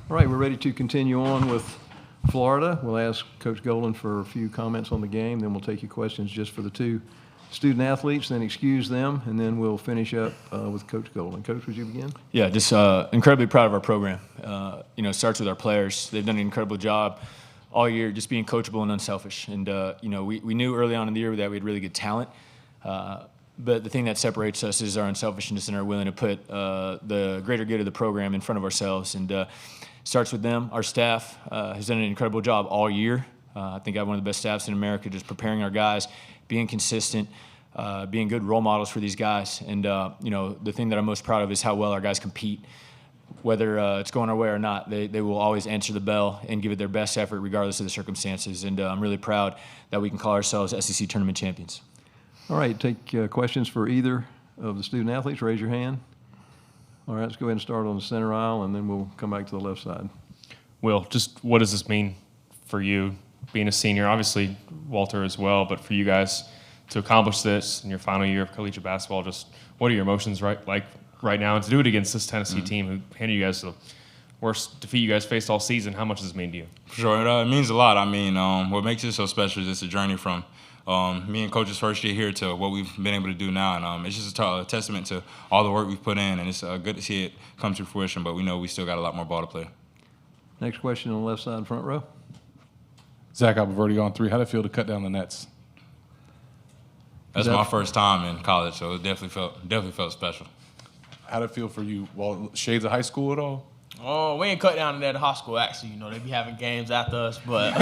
All right, we're ready to continue on with Florida. We'll ask Coach Golden for a few comments on the game, then we'll take your questions just for the two student athletes, then excuse them, and then we'll finish up with Coach Golden. Coach, would you begin? Yeah, just incredibly proud of our program. It starts with our players. They've done an incredible job all year just being coachable and unselfish. And, we knew early on in the year that we had really good talent. But the thing that separates us is our unselfishness and our willing to put the greater good of the program in front of ourselves. And starts with them. Our staff has done an incredible job all year. I think I have one of the best staffs in America, just preparing our guys, being consistent, being good role models for these guys. And, the thing that I'm most proud of is how well our guys compete. Whether it's going our way or not, they will always answer the bell and give it their best effort regardless of the circumstances. And I'm really proud that we can call ourselves SEC Tournament champions. All right, take questions for either of the student athletes. Raise your hand. All right, let's go ahead and start on the center aisle, and then we'll come back to the left side. Will, just what does this mean for you, being a senior? Obviously, Walter as well, but for you guys to accomplish this in your final year of collegiate basketball, just what are your emotions like right now? And to do it against this Tennessee team who handed you guys the worst defeat you guys faced all season, how much does this mean to you? For sure, it means a lot. I mean, what makes it so special is it's a journey from me and Coach's first year here to what we've been able to do now. And it's just a testament to all the work we've put in, and it's good to see it come to fruition, but we know we still got a lot more ball to play. Next question on the left side, front row. Zach Alberti on 3. How did it feel to cut down the nets? That's my first time in college, so it definitely felt special. How did it feel for you? Well, shades of high school at all? Oh, we ain't cut down in that high school, actually. They be having games after us, but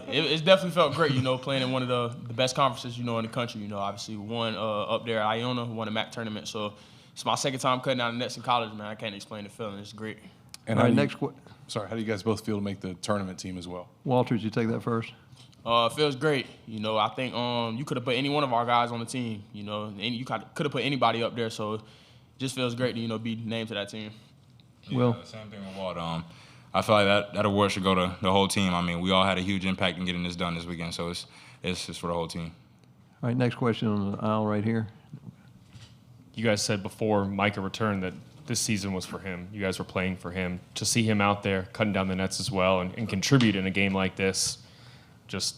it's definitely felt great, playing in one of the best conferences, in the country. Obviously we won up there at Iona, won the MAC tournament. So it's my second time cutting down the nets in college, man. I can't explain the feeling. It's great. And how do you guys both feel to make the tournament team as well? Walter, did you take that first? It feels great. I think you could have put any one of our guys on the team, and you could have put anybody up there. So it just feels great to, be named to that team. Yeah, well, same thing with Walt. I feel like that award should go to the whole team. I mean, we all had a huge impact in getting this done this weekend, so it's just for the whole team. All right, next question on the aisle right here. You guys said before Micah returned that this season was for him. You guys were playing for him. To see him out there cutting down the nets as well and contribute in a game like this, just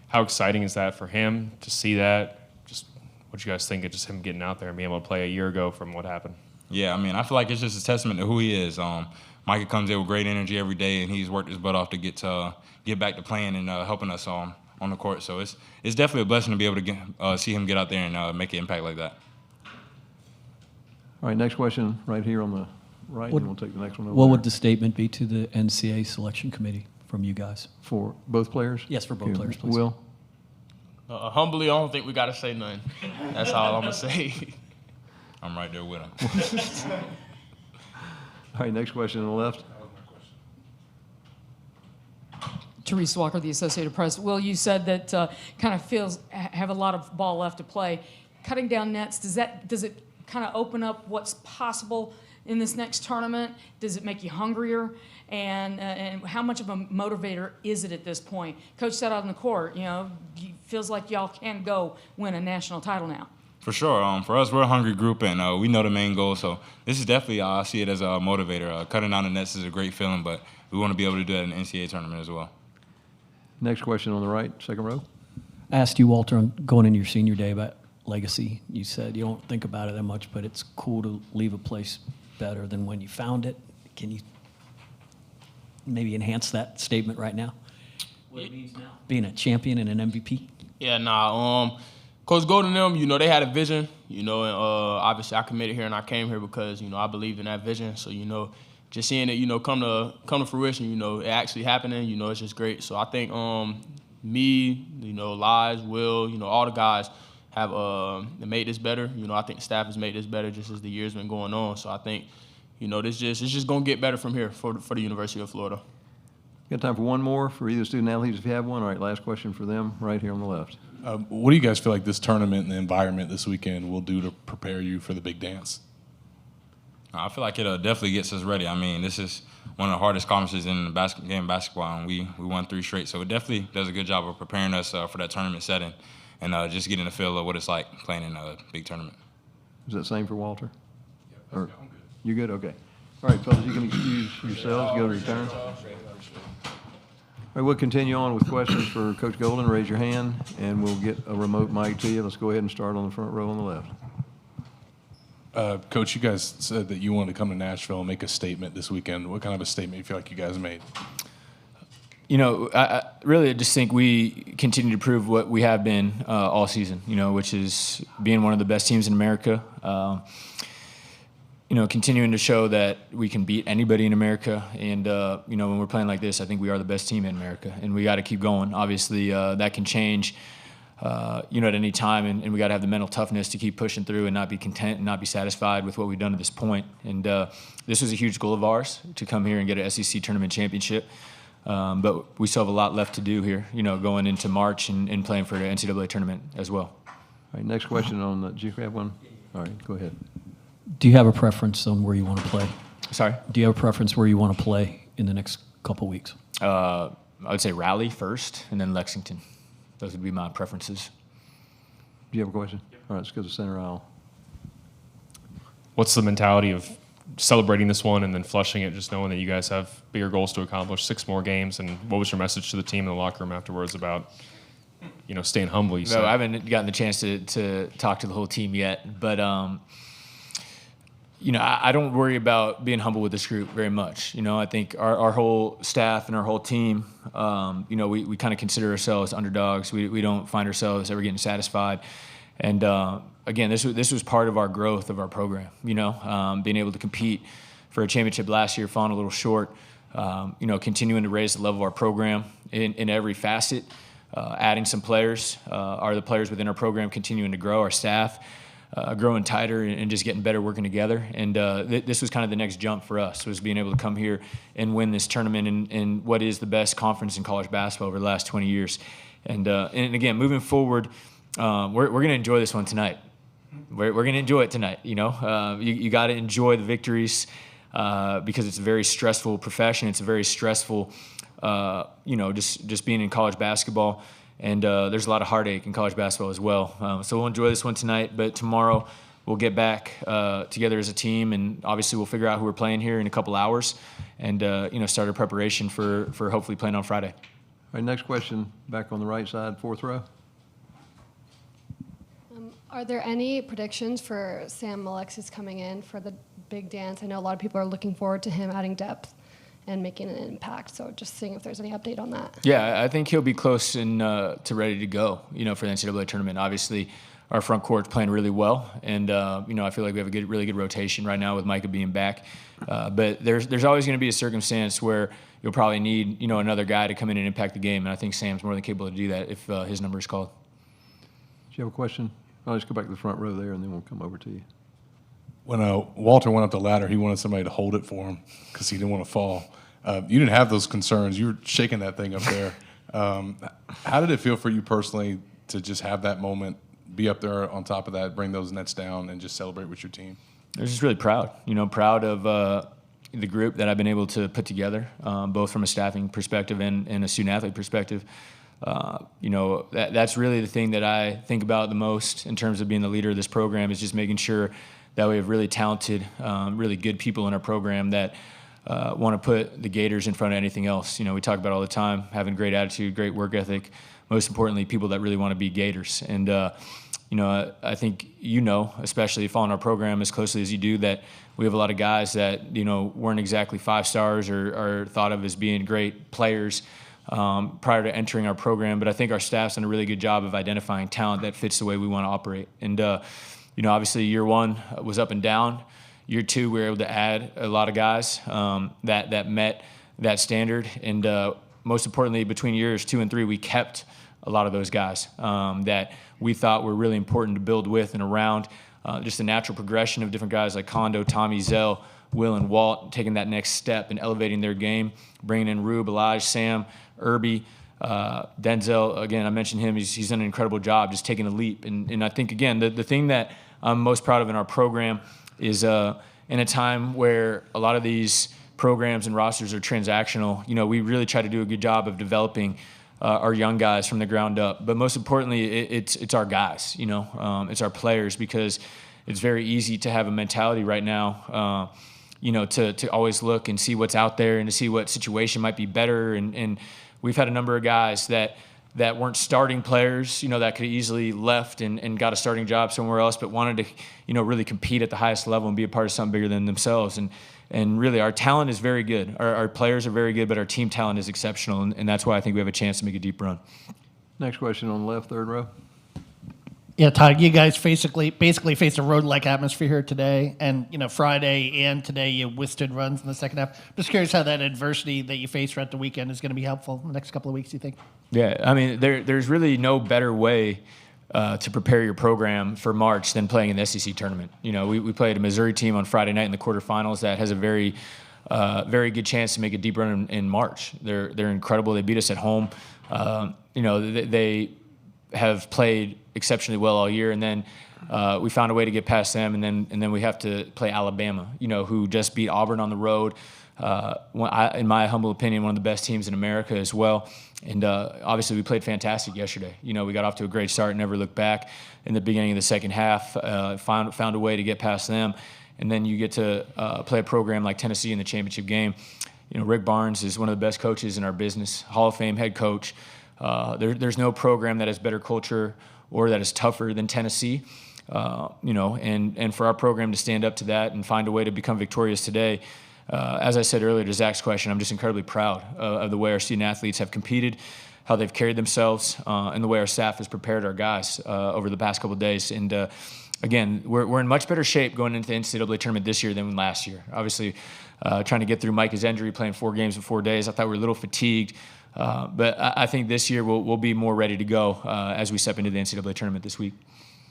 how exciting is that for him to see that? Just what you guys think of just him getting out there and being able to play a year ago from what happened? Yeah, I mean, I feel like it's just a testament to who he is. Micah comes in with great energy every day, and he's worked his butt off to get back to playing and helping us on the court. So it's definitely a blessing to be able to see him get out there and make an impact like that. All right, next question right here on the right, and we'll take the next one over. What would the statement be to the NCAA selection committee from you guys? For both players? Yes, for both players, please. Will? Humbly, I don't think we got to say nothing. That's all I'm going to say. I'm right there with him. All right, next question on the left. Therese Walker, the Associated Press. Will, you said that kind of have a lot of ball left to play. Cutting down nets, does it kind of open up what's possible in this next tournament? Does it make you hungrier? And how much of a motivator is it at this point? Coach said on the court, feels like y'all can go win a national title now. For sure. For us, we're a hungry group, and we know the main goal. So this is definitely, I see it as a motivator. Cutting down the nets is a great feeling, but we want to be able to do that in the NCAA tournament as well. Next question on the right, second row. I asked you, Walter, going into your senior day about legacy. You said you don't think about it that much, but it's cool to leave a place better than when you found it. Can you maybe enhance that statement right now? What it means now? Being a champion and an MVP? Yeah, Coach Golden and them, they had a vision, and obviously I committed here and I came here because, I believed in that vision. So, just seeing it, come to fruition, it actually happening, it's just great. So I think me, Liz, Will, all the guys have made this better. I think the staff has made this better just as the year's been going on. So I think, it's just going to get better from here for the University of Florida. Got time for one more for either student athletes if you have one. All right, last question for them right here on the left. What do you guys feel like this tournament and the environment this weekend will do to prepare you for the big dance? I feel like it definitely gets us ready. I mean, this is one of the hardest conferences in the game of basketball, and we won 3 straight. So it definitely does a good job of preparing us for that tournament setting and just getting the feel of what it's like playing in a big tournament. Is that same for Walter? Yeah, I'm good. You good? Okay. All right, fellas, you can excuse yourselves, go to your turn. All right, we'll continue on with questions for Coach Golden. Raise your hand, and we'll get a remote mic to you. Let's go ahead and start on the front row on the left. Coach, you guys said that you wanted to come to Nashville and make a statement this weekend. What kind of a statement do you feel like you guys made? You know, I really just think we continue to prove what we have been all season, you know, which is being one of the best teams in America. You know, continuing to show that we can beat anybody in America. And, you know, when we're playing like this, I think we are the best team in America. And we got to keep going. Obviously, that can change, you know, at any time. And we got to have the mental toughness to keep pushing through and not be content and not be satisfied with what we've done to this point. And this was a huge goal of ours, to come here and get an SEC tournament championship. But we still have a lot left to do here, you know, going into March and playing for the NCAA tournament as well. All right, next question on the, do you have one? All right, go ahead. Do you have a preference on where you want to play? Sorry? Do you have a preference where you want to play in the next couple weeks? I would say Raleigh first and then Lexington. Those would be my preferences. Do you have a question? All right, let's go to center aisle. What's the mentality of celebrating this one and then flushing it, just knowing that you guys have bigger goals to accomplish, 6 more games? And what was your message to the team in the locker room afterwards about, you know, staying humble? No, I haven't gotten the chance to talk to the whole team yet, but you know, I don't worry about being humble with this group very much. You know, I think our whole staff and our whole team, you know, we kind of consider ourselves underdogs. We don't find ourselves ever getting satisfied. And again, this was part of our growth of our program. You know, being able to compete for a championship last year, falling a little short. You know, continuing to raise the level of our program in every facet. Adding some players. Are the players within our program continuing to grow? Our staff growing tighter and just getting better working together. And this was kind of the next jump for us, was being able to come here and win this tournament in what is the best conference in college basketball over the last 20 years. And again, moving forward, we're going to enjoy this one tonight. We're going to enjoy it tonight. You know, you got to enjoy the victories because it's a very stressful profession. It's a very stressful, you know, just being in college basketball. And there's a lot of heartache in college basketball as well. So we'll enjoy this one tonight, but tomorrow we'll get back together as a team, and obviously we'll figure out who we're playing here in a couple hours, and you know, start our preparation for hopefully playing on Friday. All right, next question, back on the right side, 4th row. Are there any predictions for Sam Alexis coming in for the big dance? I know a lot of people are looking forward to him adding depth and making an impact. So just seeing if there's any update on that. Yeah, I think he'll be close and to ready to go, you know, for the NCAA tournament. Obviously, our front court's playing really well, and you know, I feel like we have a really good rotation right now with Micah being back. But there's always going to be a circumstance where you'll probably need, you know, another guy to come in and impact the game, and I think Sam's more than capable to do that if his number is called. Do you have a question? I'll just go back to the front row there, and then we'll come over to you. When Walter went up the ladder, he wanted somebody to hold it for him because he didn't want to fall. You didn't have those concerns. You were shaking that thing up there. How did it feel for you personally to just have that moment, be up there on top of that, bring those nets down, and just celebrate with your team? I was just really proud, you know, proud of the group that I've been able to put together, both from a staffing perspective and a student-athlete perspective. You know, that's really the thing that I think about the most in terms of being the leader of this program, is just making sure that we have really talented, really good people in our program that want to put the Gators in front of anything else. You know, we talk about all the time, having great attitude, great work ethic, most importantly, people that really want to be Gators. And, you know, I think, you know, especially following our program as closely as you do, that we have a lot of guys that, you know, weren't exactly 5 stars or thought of as being great players prior to entering our program. But I think our staff's done a really good job of identifying talent that fits the way we want to operate. And, you know, obviously year 1 was up and down. Year 2, we were able to add a lot of guys that met that standard. And most importantly, between years 2 and 3, we kept a lot of those guys that we thought were really important to build with and around. Just the natural progression of different guys like Kondo, Tommy, Zell, Will, and Walt, taking that next step and elevating their game, bringing in Rube, Elijah, Sam, Irby, Denzel. Again, I mentioned him. He's done an incredible job just taking a leap. And I think, again, the thing that I'm most proud of in our program is in a time where a lot of these programs and rosters are transactional, you know, we really try to do a good job of developing our young guys from the ground up. But most importantly, it's our guys, you know, it's our players, because it's very easy to have a mentality right now to always look and see what's out there and to see what situation might be better. And we've had a number of guys that weren't starting players, that could have easily left and got a starting job somewhere else, but wanted to, really compete at the highest level and be a part of something bigger than themselves. And really, our talent is very good. Our players are very good, but our team talent is exceptional, and that's why I think we have a chance to make a deep run. Next question on the left, third row. Yeah, Todd, you guys basically faced a road-like atmosphere here today, and Friday and today you withstood runs in the second half. Just curious how that adversity that you faced throughout the weekend is going to be helpful in the next couple of weeks, you think? Yeah, I mean, there's really no better way to prepare your program for March than playing in the SEC tournament. We played a Missouri team on Friday night in the quarterfinals that has a very good chance to make a deep run in March. They're incredible. They beat us at home. They have played exceptionally well all year, and then we found a way to get past them, and then we have to play Alabama, who just beat Auburn on the road. In my humble opinion, one of the best teams in America as well. And obviously, we played fantastic yesterday. We got off to a great start, never looked back. In the beginning of the second half, found a way to get past them, and then you get to play a program like Tennessee in the championship game. Rick Barnes is one of the best coaches in our business, Hall of Fame head coach. There's no program that has better culture or that is tougher than Tennessee. And for our program to stand up to that and find a way to become victorious today, as I said earlier to Zach's question, I'm just incredibly proud of the way our student athletes have competed, how they've carried themselves, and the way our staff has prepared our guys over the past couple of days. And again, we're in much better shape going into the NCAA tournament this year than last year. Obviously, trying to get through Micah's injury, playing 4 games in 4 days, I thought we were a little fatigued. But I think this year we'll be more ready to go as we step into the NCAA tournament this week.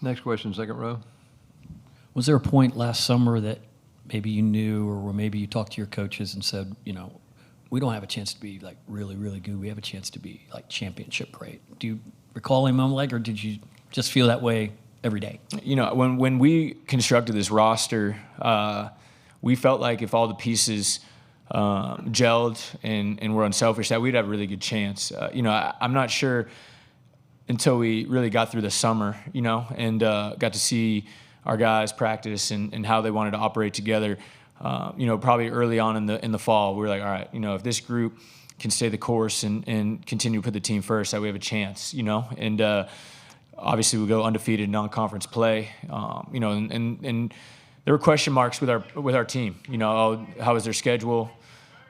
Next question, second row. Was there a point last summer that maybe you knew, or maybe you talked to your coaches and said, we don't have a chance to be like really, really good. We have a chance to be like championship great. Do you recall a moment like, or did you just feel that way every day? When we constructed this roster, we felt like if all the pieces gelled and were unselfish, that we'd have a really good chance. I'm not sure until we really got through the summer, and got to see our guys practice and how they wanted to operate together. Probably early on in the fall, we were like, all right, if this group can stay the course and continue to put the team first, that we have a chance, and obviously we go undefeated in non-conference play, and there were question marks with our team. How is their schedule?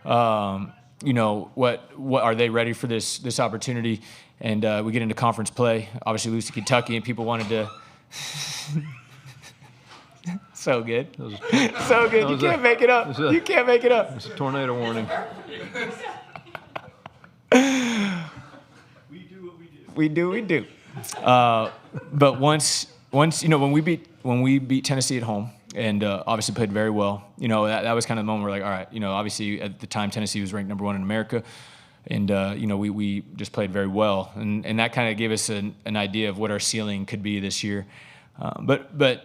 What are they ready for this opportunity? And we get into conference play. Obviously, lose to Kentucky, and people wanted to. So good, so good. You can't make it up. You can't make it up. It's a tornado warning. We do. But once when we beat Tennessee at home, and obviously played very well. That was kind of the moment where we're like, all right, obviously at the time Tennessee was ranked number 1 in America, and we just played very well, and that kind of gave us an idea of what our ceiling could be this year. But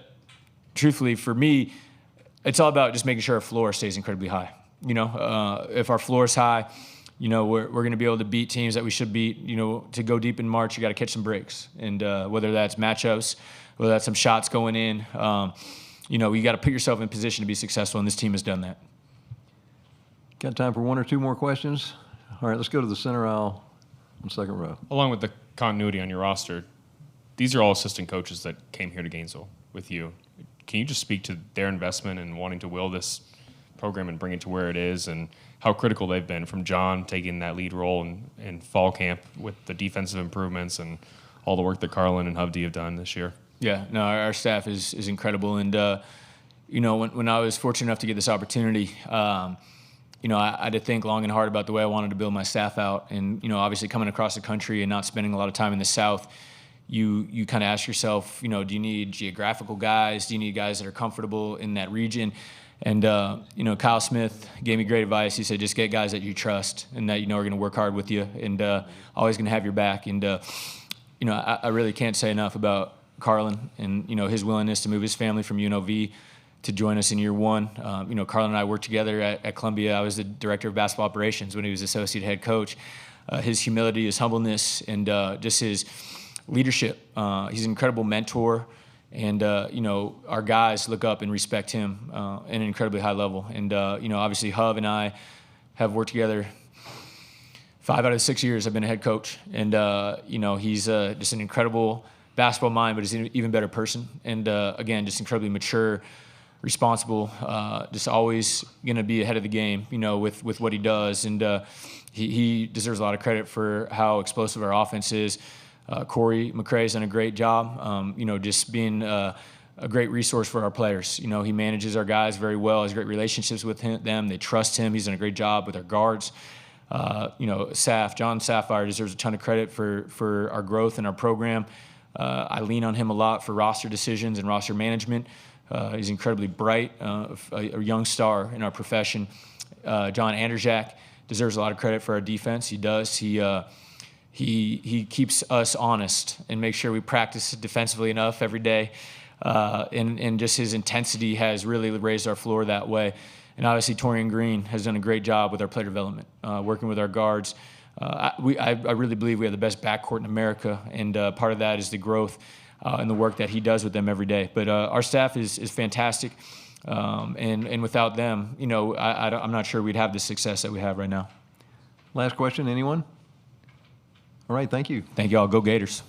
truthfully, for me, it's all about just making sure our floor stays incredibly high. If our floor is high, we're going to be able to beat teams that we should beat. To go deep in March, you got to catch some breaks, and whether that's matchups, whether that's some shots going in. You got to put yourself in position to be successful, and this team has done that. Got time for 1 or 2 more questions? All right, let's go to the center aisle on second row. Along with the continuity on your roster, these are all assistant coaches that came here to Gainesville with you. Can you just speak to their investment in wanting to will this program and bring it to where it is, and how critical they've been, from John taking that lead role in fall camp with the defensive improvements and all the work that Carlin and Hovde have done this year? Yeah, no, our staff is incredible, and when I was fortunate enough to get this opportunity, I had to think long and hard about the way I wanted to build my staff out, and obviously coming across the country and not spending a lot of time in the South, you kind of ask yourself, do you need geographical guys? Do you need guys that are comfortable in that region? And Kyle Smith gave me great advice. He said, just get guys that you trust and that are going to work hard with you and always going to have your back. And I really can't say enough about Carlin and his willingness to move his family from UNLV to join us in year 1. Carlin and I worked together at Columbia. I was the director of basketball operations when he was associate head coach. His humility, his humbleness, and just his leadership. He's an incredible mentor. And, our guys look up and respect him at an incredibly high level. And, obviously Hub and I have worked together 5 out of 6 years I've been a head coach. And, he's just an incredible basketball mind, but he's an even better person. And, again, just incredibly mature, responsible, just always going to be ahead of the game, with what he does. And he deserves a lot of credit for how explosive our offense is. Corey McCrae's done a great job, just being a great resource for our players. He manages our guys very well, has great relationships with them. They trust him. He's done a great job with our guards. John Sapphire deserves a ton of credit for our growth and our program. I lean on him a lot for roster decisions and roster management. He's incredibly bright, a young star in our profession. John Anderjak deserves a lot of credit for our defense. He does. He keeps us honest and makes sure we practice defensively enough every day. And just his intensity has really raised our floor that way. And obviously Torian Green has done a great job with our player development, working with our guards. I really believe we have the best backcourt in America, and part of that is the growth and the work that he does with them every day. But our staff is fantastic, and without them, I'm not sure we'd have the success that we have right now. Last question, anyone? All right, thank you. Thank you all. Go Gators.